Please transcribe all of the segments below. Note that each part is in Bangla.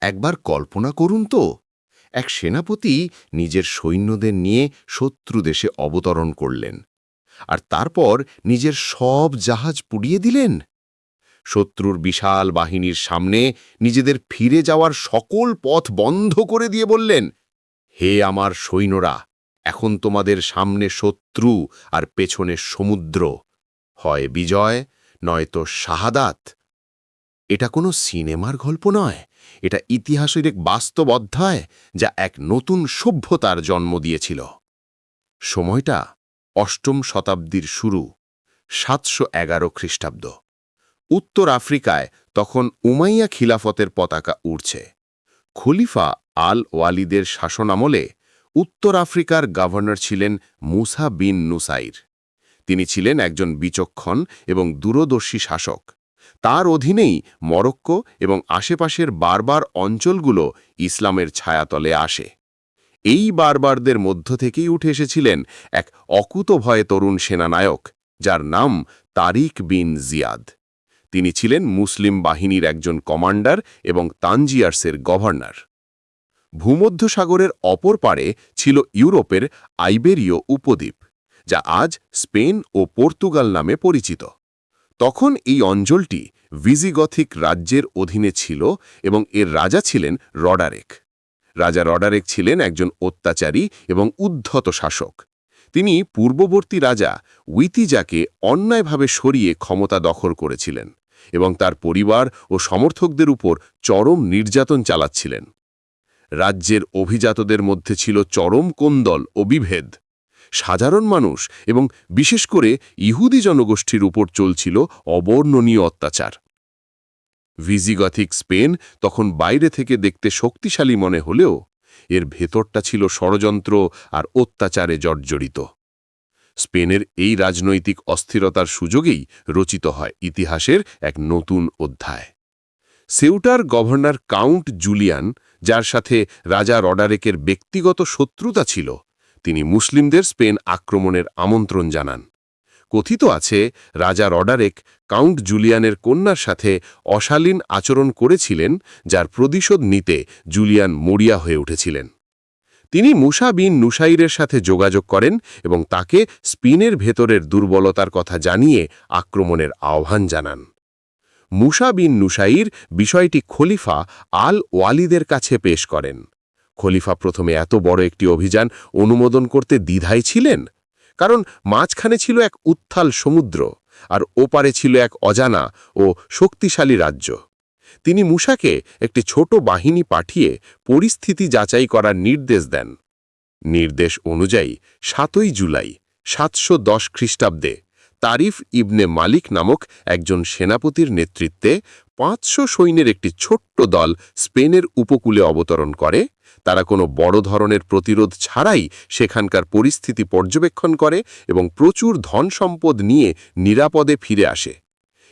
একবার কল্পনা করুন তো, এক সেনাপতি নিজের সৈন্যদের নিয়ে শত্রু দেশে অবতরণ করলেন, আর তারপর নিজের সব জাহাজ পুড়িয়ে দিলেন। শত্রুর বিশাল বাহিনীর সামনে নিজেদের ফিরে যাওয়ার সকল পথ বন্ধ করে দিয়ে বললেন, হে আমার সৈন্যরা, এখন তোমাদের সামনে শত্রু আর পেছনে সমুদ্র, হয় বিজয় নয়তো শাহাদাত। এটা কোনো সিনেমার গল্প নয়, এটা ইতিহাসের এক বাস্তব অধ্যায়, যা এক নতুন সভ্যতার জন্ম দিয়েছিল। সময়টা অষ্টম শতাব্দীর শুরু, 711 খ্রিস্টাব্দ। উত্তর আফ্রিকায় তখন উমাইয়া খিলাফতের পতাকা উড়ছে। খলিফা আল ওয়ালিদের শাসনামলে উত্তর আফ্রিকার গভর্নর ছিলেন মুসা বিন নুসাইর। তিনি ছিলেন একজন বিচক্ষণ এবং দূরদর্শী শাসক। তার অধীনেই মরক্কো এবং আশেপাশের বারবার অঞ্চলগুলো ইসলামের ছায়াতলে আসে। এই বারবারদের মধ্য থেকেই উঠে এসেছিলেন এক অকুতভয় তরুণ সেনানায়ক, যার নাম তারিক বিন জিয়াদ। তিনি ছিলেন মুসলিম বাহিনীর একজন কমান্ডার এবং তানজিয়ার্সের গভর্নর। ভূমধ্যসাগরের অপর পারে ছিল ইউরোপের আইবেরীয় উপদ্বীপ, যা আজ স্পেন ও পর্তুগাল নামে পরিচিত। তখন এই অঞ্চলটি ভিজিগথিক রাজ্যের অধীনে ছিল এবং এর রাজা ছিলেন রডারেক। রাজা রডারেক ছিলেন একজন অত্যাচারী এবং উদ্ধত শাসক। তিনি পূর্ববর্তী রাজা উইতিজাকে অন্যায়ভাবে সরিয়ে ক্ষমতা দখল করেছিলেন এবং তার পরিবার ও সমর্থকদের উপর চরম নির্যাতন চালাচ্ছিলেন। রাজ্যের অভিজাতদের মধ্যে ছিল চরম কোন্দল ও বিভেদ। সাধারণ মানুষ এবং বিশেষ করে ইহুদি জনগোষ্ঠীর উপর চলছিল অবর্ণনীয় অত্যাচার। ভিজিগথিক স্পেন তখন বাইরে থেকে দেখতে শক্তিশালী মনে হলেও এর ভেতরটা ছিল ষড়যন্ত্র আর অত্যাচারে জর্জরিত। স্পেনের এই রাজনৈতিক অস্থিরতার সুযোগেই রচিত হয় ইতিহাসের এক নতুন অধ্যায়। সেউটার গভর্নর কাউন্ট জুলিয়ান, যার সাথে রাজা রডারেকের ব্যক্তিগত শত্রুতা ছিল, তিনি মুসলিমদের স্পেন আক্রমণের আমন্ত্রণ জানান। কথিত আছে রাজা রডারেক কাউন্ট জুলিয়ানের কন্যার সাথে অশালীন আচরণ করেছিলেন, যার প্রতিশোধ নিতে জুলিয়ান মরিয়া হয়ে উঠেছিলেন। তিনি মুসা বিন নুসাইরের সাথে যোগাযোগ করেন এবং তাকে স্পেনের ভেতরের দুর্বলতার কথা জানিয়ে আক্রমণের আহ্বান জানান। মুসা বিন নুসাইর বিষয়টি খলিফা আল ওয়ালিদের কাছে পেশ করেন। খলিফা প্রথমে এত বড় একটি অভিযান অনুমোদন করতে দ্বিধায় ছিলেন, কারণ মাঝখানে ছিল এক উত্থাল সমুদ্র আর ওপারে ছিল এক অজানা ও শক্তিশালী রাজ্য। তিনি মুসাকে একটি ছোট বাহিনী পাঠিয়ে পরিস্থিতি যাচাই করার নির্দেশ দেন। নির্দেশ অনুযায়ী 7 জুলাই 710 খ্রিস্টাব্দে তারিফ ইবনে মালিক নামক একজন সেনাপতির নেতৃত্বে 500 সৈন্যের একটি ছোট্ট দল স্পেনের উপকূলে অবতরণ করে। তারা কোনো বড় ধরনের প্রতিরোধ ছাড়াই সেখানকার পরিস্থিতি পর্যবেক্ষণ করে এবং প্রচুর ধন সম্পদ নিয়ে নিরাপদে ফিরে আসে।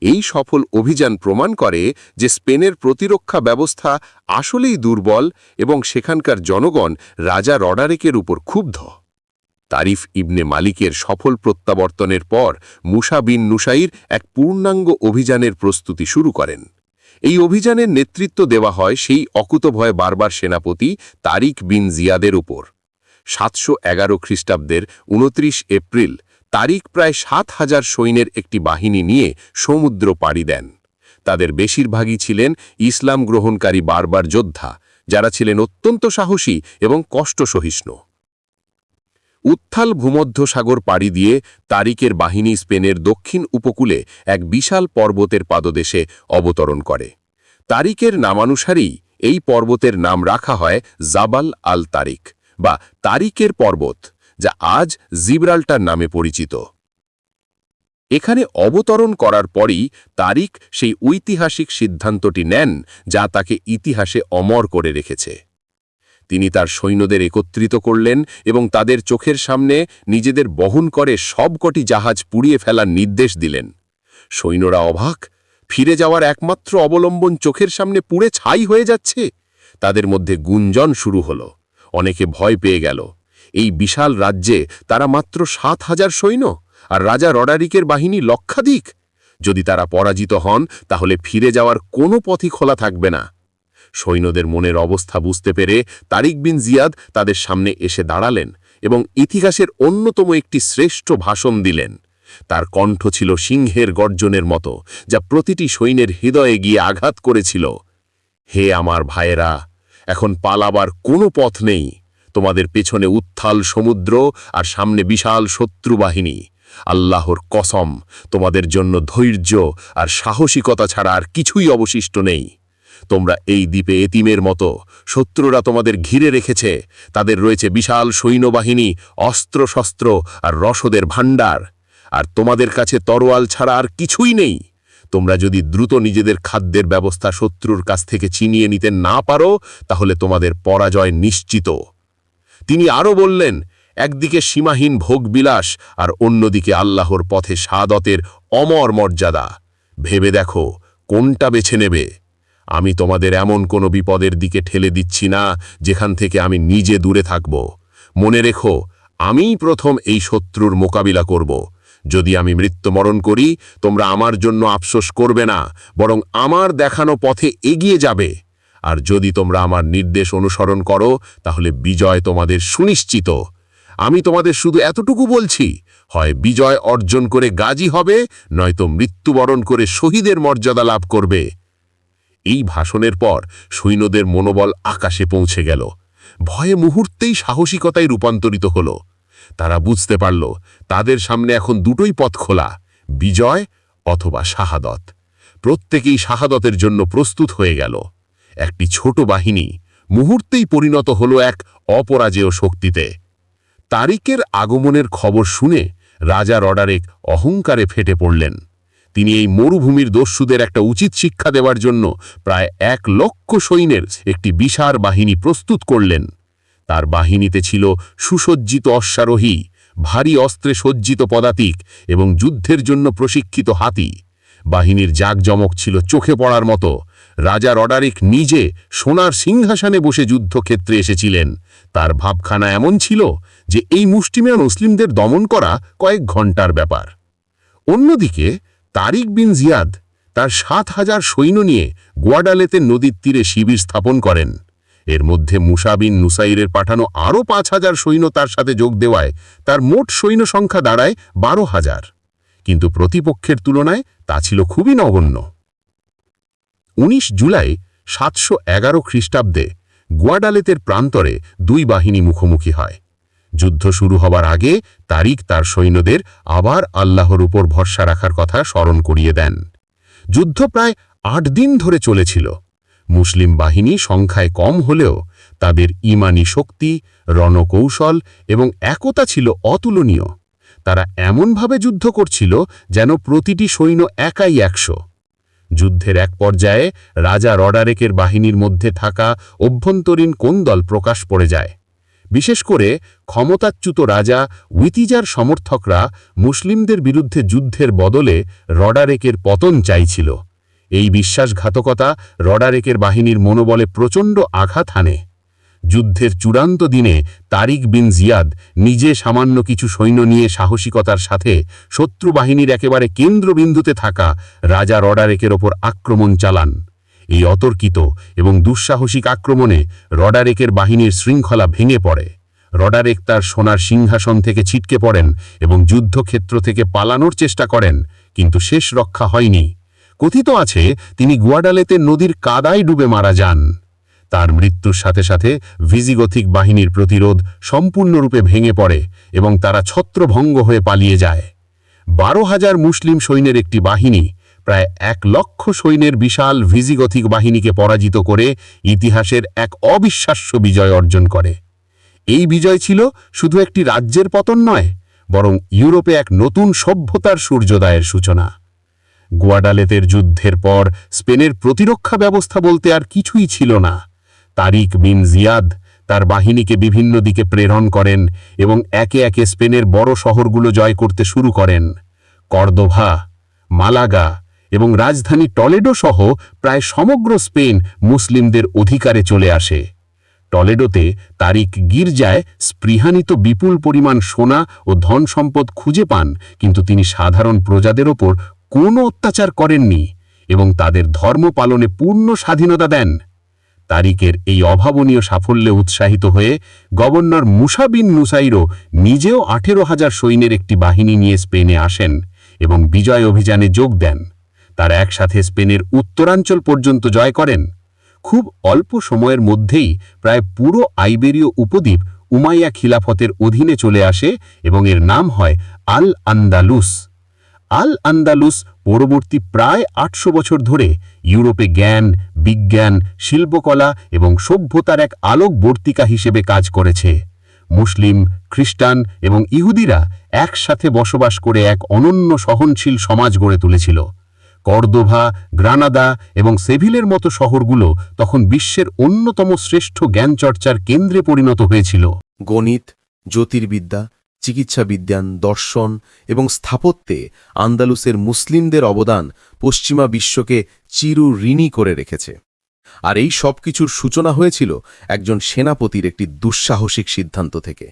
এই সফল অভিযান প্রমাণ করে যে স্পেনের প্রতিরক্ষা ব্যবস্থা আসলেই দুর্বল এবং সেখানকার জনগণ রাজা রডারেকের উপর ক্ষুব্ধ। তারিফ ইবনে মালিকের সফল প্রত্যাবর্তনের পর মুসা বিন নুসাইর এক পূর্ণাঙ্গ অভিযানের প্রস্তুতি শুরু করেন। এই অভিযানের নেতৃত্ব দেওয়া হয় সেই অকুতভয় বারবার সেনাপতি তারিক বিন জিয়াদের উপর। 711 খ্রিস্টাব্দের 29 এপ্রিল তারিক প্রায় 7000 সৈন্যের একটি বাহিনী নিয়ে সমুদ্র পাড়ি দেন। তাদের বেশিরভাগই ছিলেন ইসলাম গ্রহণকারী বারবার যোদ্ধা, যারা ছিলেন অত্যন্ত সাহসী এবং কষ্ট সহিষ্ণু। উত্থাল ভূমধ্যসাগর পাড়ি দিয়ে তারিকের বাহিনী স্পেনের দক্ষিণ উপকূলে এক বিশাল পর্বতের পাদদেশে অবতরণ করে। তারিকের নামানুসারেই এই পর্বতের নাম রাখা হয় জাবাল আল তারিক বা তারিকের পর্বত, যা আজ জিব্রাল্টার নামে পরিচিত। এখানে অবতরণ করার পরই তারিক সেই ঐতিহাসিক সিদ্ধান্তটি নেন, যা তাকে ইতিহাসে অমর করে রেখেছে। তিনি তার সৈন্যদের একত্রিত করলেন এবং তাদের চোখের সামনে নিজেদের বহন করে সবকটি জাহাজ পুড়িয়ে ফেলার নির্দেশ দিলেন। সৈন্যরা অবাক, ফিরে যাওয়ার একমাত্র অবলম্বন চোখের সামনে পুড়ে ছাই হয়ে যাচ্ছে। তাদের মধ্যে গুঞ্জন শুরু হলো, অনেকে ভয় পেয়ে গেল। এই বিশাল রাজ্যে তারা মাত্র 7000 সৈন্য, আর রাজা রডারিকের বাহিনী লক্ষাধিক। যদি তারা পরাজিত হন, তাহলে ফিরে যাওয়ার কোনো পথই খোলা থাকবে না। সৈন্যদের মনের অবস্থা বুঝতে পেরে তারিক বিন জিয়াদ তাদের সামনে এসে দাঁড়ালেন এবং ইতিহাসের অন্যতম একটি শ্রেষ্ঠ ভাষণ দিলেন। তার কণ্ঠ ছিল সিংহের গর্জনের মতো, যা প্রতিটি সৈন্যের হৃদয়ে গিয়ে আঘাত করেছিল। হে আমার ভাইয়েরা, এখন পালাবার কোনো পথ নেই। তোমাদের পেছনে উত্থাল সমুদ্র আর সামনে বিশাল শত্রু বাহিনী। আল্লাহর কসম, তোমাদের জন্য ধৈর্য আর সাহসিকতা ছাড়া আর কিছুই অবশিষ্ট নেই। তোমরা এই দ্বীপে এতিমের মতো, শত্রুরা তোমাদের ঘিরে রেখেছে। তাদের রয়েছে বিশাল সৈন্যবাহিনী, অস্ত্রশস্ত্র আর রসদের ভাণ্ডার, আর তোমাদের কাছে তরোয়াল ছাড়া আর কিছুই নেই। তোমরা যদি দ্রুত নিজেদের খাদ্যের ব্যবস্থা শত্রুর কাছ থেকে ছিনিয়ে নিতে না পারো, তাহলে তোমাদের পরাজয় নিশ্চিত। তিনি আরও বললেন, একদিকে সীমাহীন ভোগবিলাস আর অন্যদিকে আল্লাহর পথে শাহাদতের অমর মর্যাদা। ভেবে দেখো কোনটা বেছে নেবে। আমি তোমাদের এমন কোনো বিপদের দিকে ঠেলে দিচ্ছি না যেখান থেকে আমি নিজে দূরে থাকব। মনে রেখো, আমিই প্রথম এই শত্রুর মোকাবিলা করব। যদি আমি মৃত্যুবরণ করি, তোমরা আমার জন্য আফসোস করবে না, বরং আমার দেখানো পথে এগিয়ে যাবে। আর যদি তোমরা আমার নির্দেশ অনুসরণ করো, তাহলে বিজয় তোমাদের সুনিশ্চিত। আমি তোমাদের শুধু এতটুকু বলছি, হয় বিজয় অর্জন করে গাজী হবে, নয়তো মৃত্যুবরণ করে শহীদের মর্যাদা লাভ করবে। এই ভাষণের পর সৈন্যদের মনোবল আকাশে পৌঁছে গেল। ভয়ে মুহূর্তেই সাহসিকতায় রূপান্তরিত হল। তারা বুঝতে পারল তাদের সামনে এখন দুটোই পথ খোলা, বিজয় অথবা শাহাদত। প্রত্যেকেই শাহাদতের জন্য প্রস্তুত হয়ে গেল। একটি ছোট বাহিনী মুহূর্তেই পরিণত হল এক অপরাজেয় শক্তিতে। তারিকের আগমনের খবর শুনে রাজা রডারেক অহংকারে ফেটে পড়লেন। তিনি এই মরুভূমির দস্যুদের একটা উচিত শিক্ষা দেওয়ার জন্য প্রায় 1,00,000 সৈন্যের একটি বিশাল বাহিনী প্রস্তুত করলেন। তার বাহিনীতে ছিল সুসজ্জিত অশ্বারোহী, ভারী অস্ত্রে সজ্জিত পদাতিক এবং যুদ্ধের জন্য প্রশিক্ষিত হাতি। বাহিনীর জাঁকজমক ছিল চোখে পড়ার মতো। রাজা রডারিক নিজে সোনার সিংহাসনে বসে যুদ্ধক্ষেত্রে এসেছিলেন। তার ভাবখানা এমন ছিল যে এই মুষ্টিমেয় মুসলিমদের দমন করা কয়েক ঘন্টার ব্যাপার। অন্যদিকে তারিক বিন জিয়াদ তার 7,000 সৈন্য নিয়ে গুয়াডালেতে নদীর তীরে শিবির স্থাপন করেন। এর মধ্যে মুসা বিন নুসাইরের পাঠানো আরও 5,000 সৈন্য তার সাথে যোগ দেওয়ায় তার মোট সৈন্য সংখ্যা দাঁড়ায় 12,000। কিন্তু প্রতিপক্ষের তুলনায় তা ছিল খুবই নগণ্য। 19 জুলাই 711 খ্রিস্টাব্দে গুয়াডালেতের প্রান্তরে দুই বাহিনী মুখোমুখি হয়। যুদ্ধ শুরু হবার আগে তারিক তার সৈন্যদের আবার আল্লাহর উপর ভরসা রাখার কথা স্মরণ করিয়ে দেন। যুদ্ধ প্রায় 8 দিন ধরে চলেছিল। মুসলিম বাহিনী সংখ্যায় কম হলেও তাদের ঈমানি শক্তি, রণকৌশল এবং একতা ছিল অতুলনীয়। তারা এমনভাবে যুদ্ধ করছিল যেন প্রতিটি সৈন্য একাই 100। যুদ্ধের এক পর্যায়ে রাজা রডারেকের বাহিনীর মধ্যে থাকা অভ্যন্তরীণ কোন্দল প্রকাশ পড়ে যায়। বিশেষ করে ক্ষমতাচ্যুত রাজা উইতিজার সমর্থকরা মুসলিমদের বিরুদ্ধে যুদ্ধের বদলে রডারেকের পতন চাইছিল। এই বিশ্বাসঘাতকতা রডারেকের বাহিনীর মনোবলে প্রচণ্ড আঘাত হানে। যুদ্ধের চূড়ান্ত দিনে তারিক বিন জিয়াদ নিজে সামান্য কিছু সৈন্য নিয়ে সাহসিকতার সাথে শত্রু বাহিনীর একেবারে কেন্দ্রবিন্দুতে থাকা রাজা রডারেকের ওপর আক্রমণ চালান। এই অতর্কিত এবং দুঃসাহসিক আক্রমণে রডারেকের বাহিনীর শৃঙ্খলা ভেঙে পড়ে। রডারেক তার সোনার সিংহাসন থেকে ছিটকে পড়েন এবং যুদ্ধক্ষেত্র থেকে পালানোর চেষ্টা করেন, কিন্তু শেষ রক্ষা হয়নি। কথিত আছে তিনি গুয়াডালেতে নদীর কাদায় ডুবে মারা যান। তার মৃত্যুর সাথে সাথে ভিজিগথিক বাহিনীর প্রতিরোধ সম্পূর্ণরূপে ভেঙে পড়ে এবং তারা ছত্রভঙ্গ হয়ে পালিয়ে যায়। 12,000 মুসলিম সৈন্যের একটি বাহিনী প্রায় 1,00,000 সৈন্যের বিশাল ভিজিগথিক বাহিনীকে পরাজিত করে ইতিহাসের এক অবিশ্বাস্য বিজয় অর্জন করে। এই বিজয় ছিল শুধু একটি রাজ্যের পতন নয়, বরং ইউরোপে এক নতুন সভ্যতার সূর্যোদয়ের সূচনা। গুয়াডালেতের যুদ্ধের পর স্পেনের প্রতিরক্ষা ব্যবস্থা বলতে আর কিছুই ছিল না। তারিক বিন জিয়াদ তার বাহিনীকে বিভিন্ন দিকে প্রেরণ করেন এবং একে একে স্পেনের বড় শহরগুলো জয় করতে শুরু করেন। কর্দোভা, মালাগা এবং রাজধানী টলেডো সহ প্রায় সমগ্র স্পেন মুসলিমদের অধিকারে চলে আসে। টলেডোতে তারিক গির্জায় স্পৃহানিত বিপুল পরিমাণ সোনা ও ধন সম্পদ খুঁজে পান, কিন্তু তিনি সাধারণ প্রজাদের ওপর কোনো অত্যাচার করেননি এবং তাদের ধর্ম পালনে পূর্ণ স্বাধীনতা দেন। তারিকের এই অভাবনীয় সাফল্যে উৎসাহিত হয়ে গভর্নর মুসা বিন নুসাইরও নিজেও 18,000 সৈন্যের একটি বাহিনী নিয়ে স্পেনে আসেন এবং বিজয় অভিযানে যোগ দেন। তারা একসাথে স্পেনের উত্তরাঞ্চল পর্যন্ত জয় করেন। খুব অল্প সময়ের মধ্যেই প্রায় পুরো আইবেরীয় উপদ্বীপ উমাইয়া খিলাফতের অধীনে চলে আসে এবং এর নাম হয় আল আন্দালুস। আল আন্দালুস পরবর্তী প্রায় 800 বছর ধরে ইউরোপে জ্ঞান, বিজ্ঞান, শিল্পকলা এবং সভ্যতার এক আলোকবর্তিকা হিসেবে কাজ করেছে। মুসলিম, খ্রিস্টান এবং ইহুদিরা একসাথে বসবাস করে এক অনন্য সহনশীল সমাজ গড়ে তুলেছিল। কর্দোভা, গ্রানাদা এবং সেভিলের মতো শহরগুলো তখন বিশ্বের অন্যতম শ্রেষ্ঠ জ্ঞানচর্চার কেন্দ্রে পরিণত হয়েছিল। গণিত, জ্যোতির্বিদ্যা, চিকিৎসা বিজ্ঞান, দর্শন এবং স্থাপত্যে আন্দালুসের মুসলিমদের অবদান পশ্চিমা বিশ্বকে চিরঋণী করে রেখেছে। আর এই সব কিছুর সূচনা হয়েছিল একজন সেনাপতির একটি দুঃসাহসিক সিদ্ধান্ত থেকে।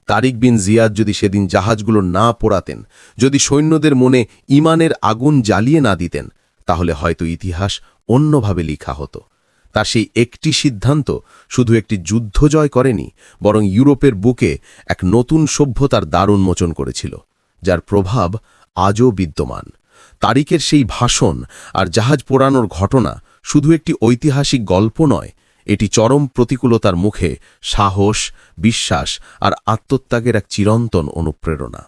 তারিক বিন জিয়াদ যদি সেদিন জাহাজগুলো না পোড়াতেন, যদি সৈন্যদের মনে ঈমানের আগুন জ্বালিয়ে না দিতেন, তাহলে হয়তো ইতিহাস অন্যভাবে লেখা হতো। তার সেই একটি সিদ্ধান্ত শুধু একটি যুদ্ধ জয় করেনি, বরং ইউরোপের বুকে এক নতুন সভ্যতার দ্বার উন্মোচন করেছিল, যার প্রভাব আজও বিদ্যমান। তারিকের সেই ভাষণ আর জাহাজ পোড়ানোর ঘটনা শুধু একটি ঐতিহাসিক গল্প নয়, এটি চরম প্রতিকূলতার মুখে সাহস, বিশ্বাস আর আত্মত্যাগের এক চিরন্তন অনুপ্রেরণা।